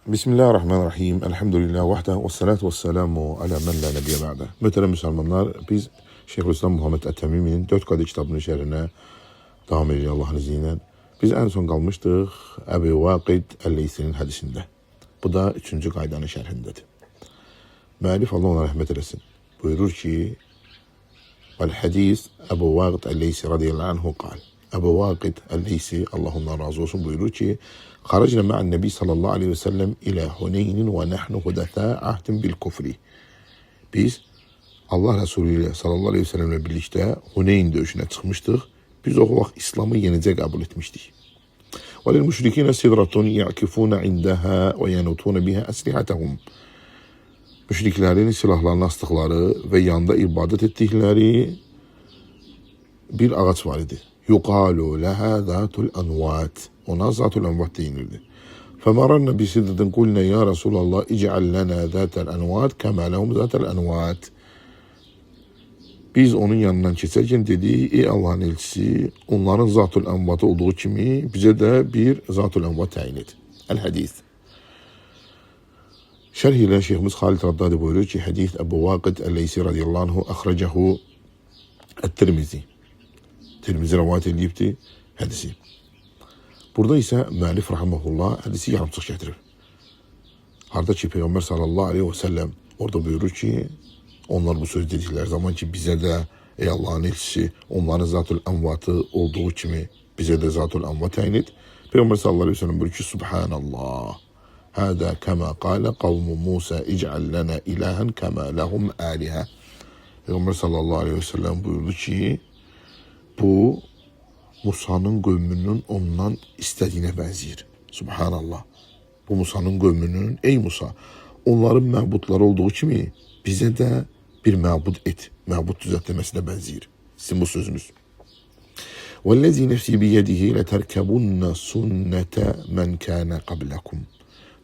Bismillahirrahmanirrahim. Elhamdülillah vahde ve salatu ve selamu ala men la nebiye ba'de. Muhterem Müslümanlar, biz Şeyhülislam Muhammed Et-Temimi'nin 4 Kadı kitabının şerhine devam ediyor Allah'ın izniyle. Biz en son kalmıştık Ebu Vakid El-Leysi'nin hadisinde. Bu da 3. kaydanın şerhindedir. Müellif Allah ona rahmet eylesin. Buyurur ki, Vel hadis Ebu Vakid El-Leysi radıyallahu anhu kal. Ebu Vakid El-Leysi, Allah ondan razı olsun, buyurur ki, خرجنا مع النبي صلى الله عليه وسلم إلى هنين ونحن حدثاء عهد بالكفر. Biz Allah Resulü ile sallallahu aleyhi ve sellemle birlikte Huneyn dövüşüne çıkmıştık. Biz o vakit İslam'ı yenice kabul etmiştik. وَلِلْمُشْرِكِينَ سِدْرَةٌ يَعْكِفُونَ عِنْدَهَا وَيَنُوتُونَ بِهَا أَسْلِحَتَهُم. Müşriklerin silahlarını astıkları ve yanında ibadet ettikleri bir ağaç var idi. يُقَالُ لَهَا ذَاتُ الْأَنْوَاتِ. Ona Zatul Envat denilirdi. فَمَرَرْنَا بِسِدَّةٍ قُلْنَا يَا رَسُولَ اللّٰهِ اِجْعَلْ لَنَا ذَاتَ الْأَنْوَاتِ كَمَا لَهُمْ ذَاتَ الْأَنْوَاتِ. Biz onun yanından geçerken dedi, ey Allah'ın elçisi, onların Zatul Envat'ı olduğu kimi bize de bir Zatul Envat tayin et. El-Hadis. Şerh ile Şeyhimiz Halid Raddadi buyuruyor ki, hadis Ebu Vakid El-Leysi radıyallahu anhu akhracahu Et-Tirmizi. Tirmizi rivayet edilipti hadisi. Burada ise müellif rahmetullah hadisi yarımçıq getirir. Harda ki Peygamber sallallahu aleyhi ve sellem orada buyurur ki, onlar bu söz dedikleri zaman ki bize de ey Allah'ın elçisi onların Zatul Envat'ı olduğu kimi bize de Zatul Envat tayin et. Peygamber sallallahu aleyhi ve sellem buyurur ki Subhanallah. Hâdâ kemâ kâle kavmu Musa ic'al lena ilahen kemâ lehum âlihe. Peygamber sallallahu aleyhi ve sellem buyurdu ki bu Musa'nın qövmünün ondan istədiyinə bənzəyir. Subhanallah. Bu Musa'nın qövmünün, ey Musa, onların məbudları olduğu kimi bizə də bir məbud et, məbud düzəltməsinə bənzəyir. Sizin bu sözünüz. وَالَّذِي نَفْسِي بِيَدِهِ لَتَرْكَبُنَّ سُنَّةَ مَنْ كَانَ قَبْلَكُمْ.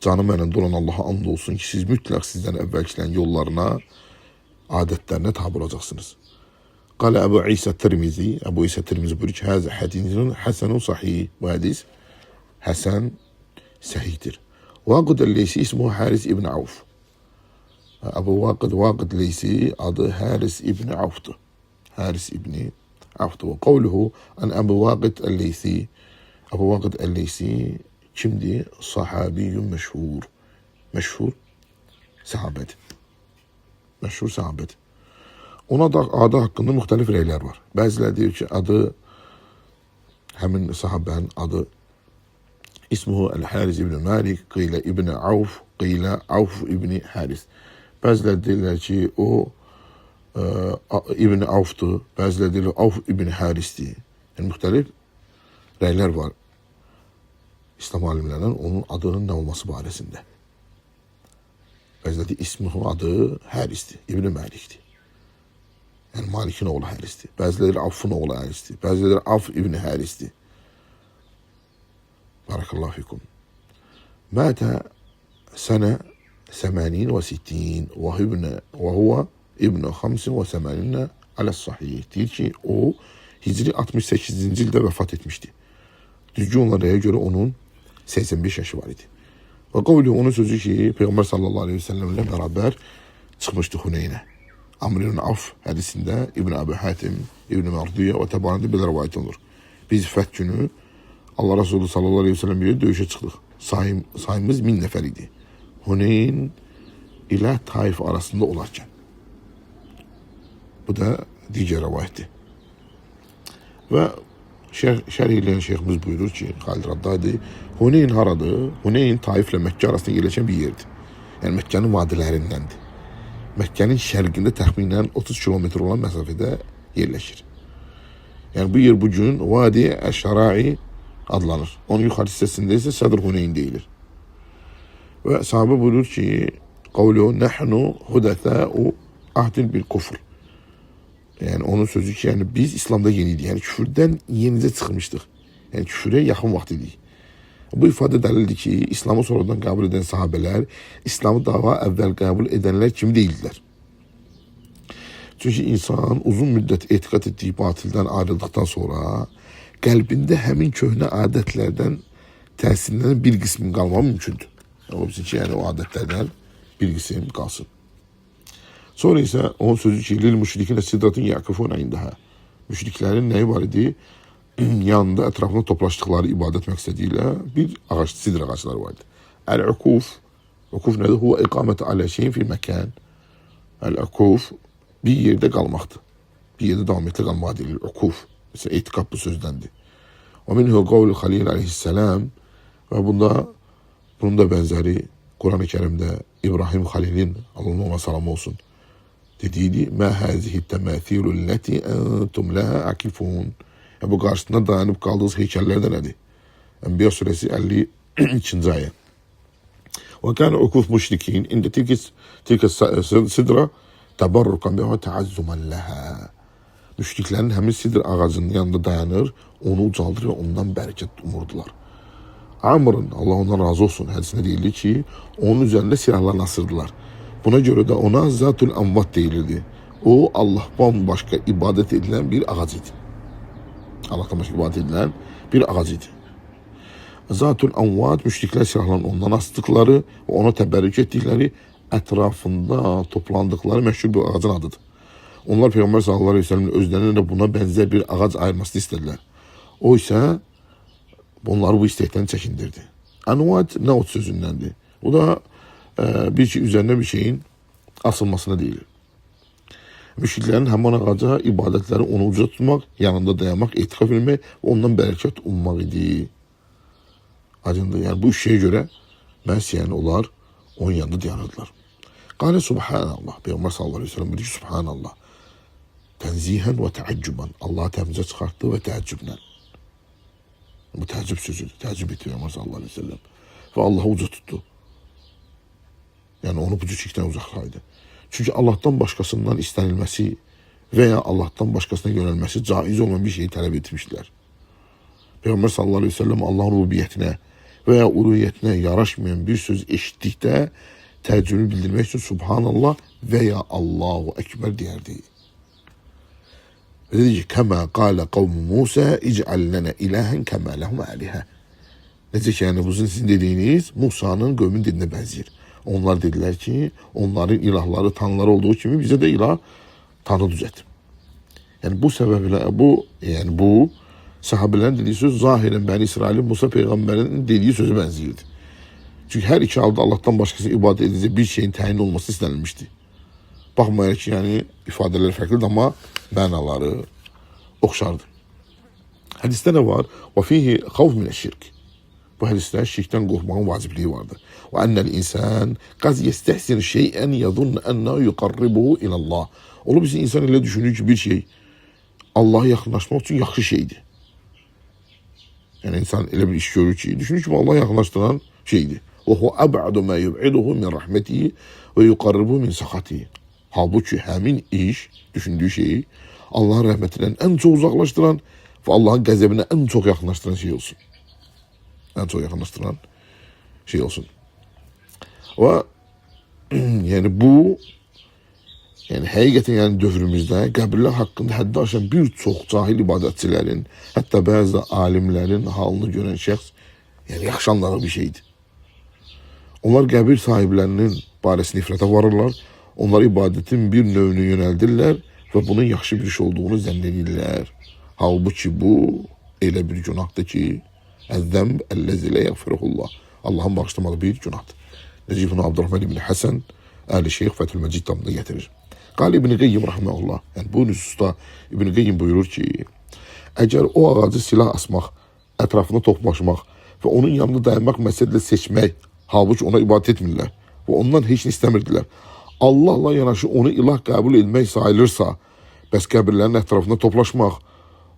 Canım mənimdə olan Allah'a and olsun ki, siz mütləq sizdən əvvəlkilərin yollarına, adətlərinə tabi olacaqsınız. قال أبو عيسى الترمذي أبو عيسى الترمذي بيقول هذا حديث حسن صحيح وحديث حسن صحيح. واقد الليثي اسمه حارث ابن عوف. أبو واقد الليثي adı حارث ابن عوف. حارث ابن عوف. وقوله عن أبو واقد الليثي. أبو واقد الليثي kimdi? Sahabiyyun meşhur. Meşhur sahabet. Meşhur sahabet. Ona da adı hakkında müxtəlif rəylər var. Bəziləri deyir ki, adı, həmin sahabənin adı İsmuhu El-Haris ibn Malik, qeylə İbn Avf, qeylə Avf ibn Haris. Bəziləri deyirlər ki, o İbn Avf'dır, bəziləri deyirlər Avf ibn Haris'dir. Yəni, müxtəlif rəylər var İslam alimlərinin onun adının nə olması barəsində. Bəziləri deyir, İsmuhu adı Haris'dir, İbn Malik'dir. Yani Malik'in oğlu Haris'ti. Bazıları Avf'ın oğlu Haris'ti. Bazıları Avf ibn Haris'ti. Barakallahu fikum. Mâte sene 80 ve huve ibn 85 ala sahih. Deyir ki o Hicri 68. ilde vefat etmişti. Düzgün olan rəyə göre onun 85 yaşı var idi. Ve kavlu onun sözü ki Peygamber sallallahu aleyhi ve sellemle beraber çıkmıştı Huneyn'e. Amr ibn Avf hadisinde İbn Abi Hatim, İbn Mardiye ve tabanında bir rivayet olur. Biz feth günü Allah Resulü sallallahu aleyhi ve sellem bir dövüşe çıktık. Sayımız 1000 nefer idi. Huneyn ile Taif arasında olarken. Bu da diğer rivayetti. Ve şerh ile şeyhimiz buyurur ki Halid Raddadi, Huneyn haradı? Huneyn Taif ile Mekke arasında yerleşen bir yerdi. Yani Mekke'nin vadilerindendi. Mekke'nin şərqində təxminən 30 kilometr olan məsafədə yerləşir. Yəni bu yer bugün Vadi Əş-Şarai adlanır. Onun yuxarı hissəsində isə Sədr Huneyn deyilir. Və sahabə buyurur ki, qavlu nəhnu hudəthəu ahdin bil kufr. Yəni onun sözü ki, yəni biz İslamda yeni idik. Yəni küfürdən yenicə çıxmışdıq. Yəni küfürə yaxın vaxt idik. Bu ifadə dəlildir ki, İslamı sonradan qəbul edən sahabələr, İslamı daha əvvəl qəbul edənlər kimi deyildilər. Çünki insan uzun müddət etiqad etdiyi batildən ayrıldıqdan sonra qəlbində həmin köhnə adətlərdən təsirlənən bir qismin qalmağı mümkündür. O bizimki yani o adetlerden bilgisi kalsın. Sonra ise onun sözü ki lil müşrikine sidratın yakıfuna indaha. Müşriklerin neyi var idi? Yanında etrafında toplaştıkları ibadet məqsədiyle bir ağaç, sidr ağaçları vardı. El-ukuf, ukuf nedir? Huve ikamet ala şeyin fi mekan. El-ukuf bir yerde kalmaktı. Bir yerde devam etli kalmağı değil. Ukuf. Mesela itikaf bu sözdendi. Ve minhu kavlu Halil aleyhisselam ve bunun da benzeri Kur'an-ı Kerim'de İbrahim Halil'in Allah'ın ona selam olsun dediydi. Ma hazihi temâthîlü leti entum leha akifûn. Bu karşısında dayanıp kaldığınız heykellerden nedir? Enbiya suresi 52. ayet. Ve kâne ukuf müşrikîn inde tilke sidra tebarrukan biha ve teazzuman leha. Müşriklerin hemin sidr ağacının yanında dayanır, onu ucaldır ve ondan bereket umurdular. Amr'ın, Allah ondan razı olsun, hadisinde değildi ki, onun üzerinde silahlarını asırdılar. Buna göre de ona Zatul Amvat değilirdi. O Allah'tan başka ibadet edilen bir ağaç idi. Allah'tan başka ibadet edilen bir ağaç idi. Zatul Amvat, müşrikler silahlarını ondan astıkları ve ona teberrük ettikleri etrafında toplandıkları meşhur bir ağacın adıdır. Onlar Peygamber sallallahu aleyhi ve sellem'in özlerine de buna benzer bir ağaç ayırmasını istediler. O ise onları bu istekten çekindirdi. Anvat Naut sözündendi. Bu da bir şey üzerine bir şeyin asılmasına değil. Müşriklerin hemen ağaca ibadetleri onu uca tutmak, yanında dayanmak, itikaf etmek ve ondan bereket ummak idi. Acında yani bu işe göre Mesih'in olar onun yanında dayanırdılar. Kale subhanallah. Peygamber sallallahu aleyhi ve sellem dedi ki subhanallah. Tenzihen ve teaccuban. Allah'ı temize çıkarttı ve teaccüblen. Bu teaccüb sözüdür. Teaccüb etti Peygamber sallallahu aleyhi ve sellem. Ve Allah'ı uca tuttu. Yani onu bu cüçükten uzaktaydı. Çünkü Allah'tan başkasından istenilmesi veya Allah'tan başkasına yönelmesi caiz olmayan bir şeyi talep etmişler. Peygamber sallallahu aleyhi ve sellem Allah'ın rububiyetine veya uluhiyetine yaraşmayan bir söz eşitlikte teaccübünü bildirmek için subhanallah veya Allahu Ekber derdi. Ve dedi ki kema kâle kavmu Musa ic'al lena ilahen kema lehum aliha. Neyse ki yani bu sizin dediğiniz Musa'nın kavmin dediğine benziyor. Onlar dediler ki onların ilahları tanrıları olduğu gibi bize de ilah tanrı düzelt. Yani bu sebeple bu sahabelerin dediği söz zahiren Beni İsrail'in Musa peygamberinin dediği söze benziyordu. Çünkü her iki halde Allah'tan başkasına ibadet edilecek bir şeyin tayin olması istenilmişti. Bakmayaraq ki yani ifadeler farklıdır ama manaları oxşardı. Hadiste ne var? Ve fihi havf mineşşirk. Bu hadiste şirkten korkmanın vacibliği vardır. Ve ennel insan qad yestehsin şey'en yadun ennehu yuqarribuhu ilallah. Ola bizim insan ile düşünür ki bir şey Allah'a yakınlaşmak için yaxşı şeydi. Yani insan elə bir iş görür ki, düşünür ki Allah'a yakınlaştıran şeydi. Ve hu ab'adu ma yub'iduhu min rahmetihi ve yuqarribuhu min sakatihi. Halbuki həmin iş, düşündüğü şeyi Allah'ın rahmetinden en çok uzaklaştıran ve Allah'ın gazabına en çok yakınlaştıran şey olsun. En çok yakınlaştıran şey olsun. Ve yani bu yani həqiqətən yani dövrümüzdə qəbirlər haqqında həddi aşan bir çox cahil ibadətçilərin, hətta bəzi alimlərin halını görən şəxs yəni yaxşanları bir şeydir. Onlar qəbir sahiblərinin barəsində ifrata varırlar. Onlar ibadetin bir növünü yönəldirlər və bunun yaxşı bir şey olduğunu zənn edirlər. Halbuki bu elə bir günahdır ki, əzzəmb əlləzi lə yəğfirəhullah. Allah'ın bağışlamadığı bir günahdır. Necib ibn Abdurrahman ibn Hasan Əli Şeyh Fethül Mecid tamında getirir. Qal İbn Qayyim rahmeullah. Yani bu nüsusta İbn Qayyim buyurur ki, eğer o ağacı silah asmaq, etrafına toplaşmaq ve onun yanında dayanmaq məsələdə seçmək, halbuki ona ibadet etmirlər ve ondan heç nə istəmirdilər. Allah'la yanaşı onu ilah qəbul etmək sayılırsa, bəs qəbirlərin ətrafında toplaşmaq,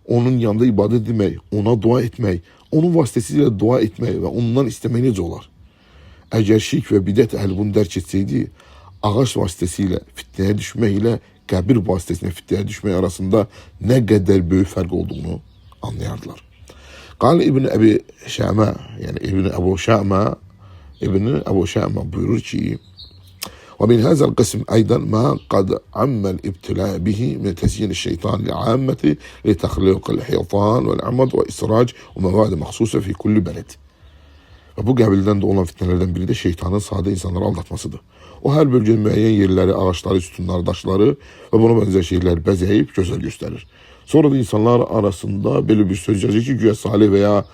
onun yanında ibadet etmək, ona dua etmək, onun vasitəsilə dua etmək və ondan istəmək necə olar? Əgər şirk və bidət əhli bunu dərk etsəydi, ağaç vasitəsilə fitnəyə düşmək ilə qəbir vasitəsilə fitnəyə düşmək arasında nə qədər böyük fərq olduğunu anlayardılar. Qal İbn Əbi Şəmə, yəni İbn Əbu Şəmə buyurur ki, ومن هذا القسم أيضا ما قد عم الابتلاء به من تزيين الشيطان لعامة لتخليق الحيطان والعمد وإسراج ومواد مخصوصة في كل بلد. Ve bu qəbildən də olan fitnelerden biri de şeytanın sade insanları aldatmasıdır. O her bölgenin müəyyən yerleri, ağaçları, sütunları, daşları ve buna benzer şeyler bəzəyib gözəl gösterir. Sonra da insanlar arasında böyle bir söz yazır ki, güya salih veya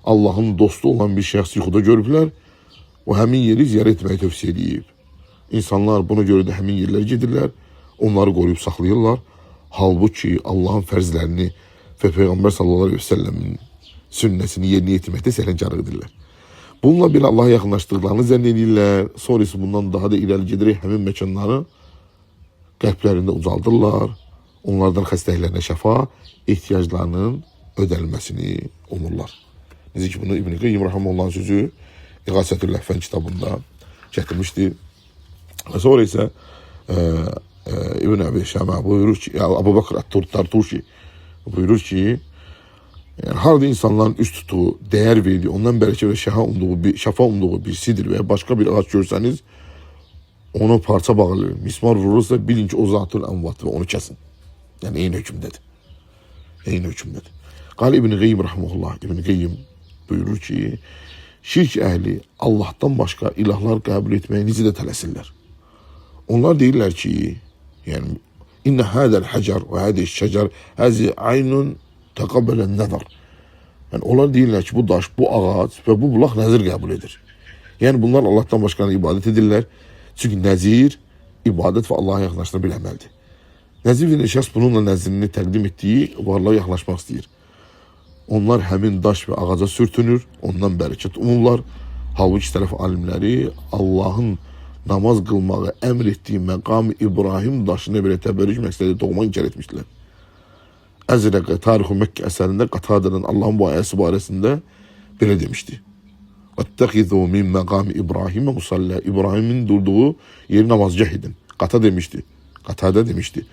Allah'ın dostu olan bir şəxs yuxuda görüblər. O həmin yeri ziyarət etməyi tövsiyə edib. İnsanlar buna göre de həmin yerlərə gedirlər, onları qoruyub saxlayırlar. Halbuki Allah'ın fərzlərini ve Peygamber sallallahu aleyhi ve sellemin sünnəsini yerinə yetirməkdə səhlənkar edirlər. Bununla bir Allah'a yaxınlaşdıqlarını zənn edirlər. Sonrası bundan daha da irəli gedirək həmin məkanları qəlblərində ucaldırlar. Onlardan xəstəliklərinə şəfa, ehtiyaclarının ödəlməsini umurlar. Necə ki bunu İbn-i Qeyyim Rahimahullah'ın sözü İğasətül Ləhfən kitabında gətirmişdir. Ve sonra ise İbn-i Əbi Şəmə buyurur ki, Abu Bakr Ət-Tartuşi buyurur ki, yani harada insanların üst tutuğu, değer verdiği, ondan bereket ve şafa umduğu birisidir veya başka bir ağaç görseniz onu parça bağlayın. Mismar vurursa bilin ki o zatül envat ve onu kesin. Yani eyni hükümdedir. Eyni hükümdedir. Gal İbn-i Qeyyim Rahimullah, İbn-i Qeyyim buyurur ki, şirk ehli Allah'tan başka ilahlar kabul etmeyinizi de tələsirlər. Onlar deyirlər ki, yani inne hadel hacer ve hadel şecer hazi aynun tekabbelen nazar. Yani onlar deyirlər ki, bu daş, bu ağaç ve bu bulaq nəzir kabul edir. Yani bunlar Allah'tan başkana ibadet edirlər. Çünkü nəzir, ibadet ve Allah'a yaxınlaşdıran bir əməldir. Nəzir bir şəxs bununla nəzirini təqdim etdiyi varlığa yaxınlaşmaq istəyir. Onlar həmin daş ve ağaca sürtünür, ondan bərəkət umurlar. Halbuki tərəf alimləri Allah'ın namaz qılmağı əmr etdiyi məqam İbrahim daşını belə təbərrüc məqsədi doğma inkar etmişdilər. Əzrəqə Tarixü Məkkə əsərində Qatadənin Allah'ın bu ayəsi barəsində belə demişdi. وَاتَّخِذُوا مِنْ مَقَامِ İbrahimə musalla. İbrahimin durduğu yeri namazgah edin. Qatadə demişdi.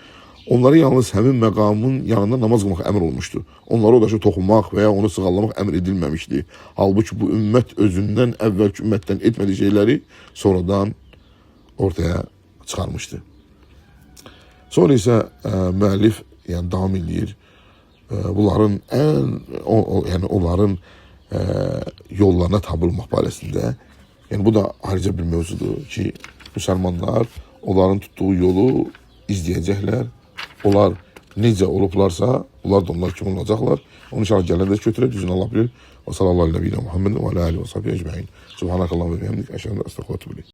Onları yalnız həmin məqamın yanında namaz qılmaq əmr olmuşdu. Onlara o daşı toxunmaq veya onu sığallamaq əmr edilməmişdi. Halbuki bu ümmət özündən əvvəlki ümmətdən etmədiyi şeyləri sonradan ortaya çıxarmıştı. Sonra ise müəllif yani devam edir. Bunların yani onların yollarına tabi olmaq barəsində. Yani bu da ayrıca bir mövzudur ki, Müslümanlar onların tuttuğu yolu izleyecekler. Onlar necə olublarsa, onlar da onlar kimi olacaqlar. Onu inşallah gələn də götürək, düzün Allah bilir. Və sallallahu aleyhi ve sellem Muhammed və alə alihi və sahbihi ecmaîn. Subhanakallah ve bihamdik. Əşhədu en la ilahe illallah.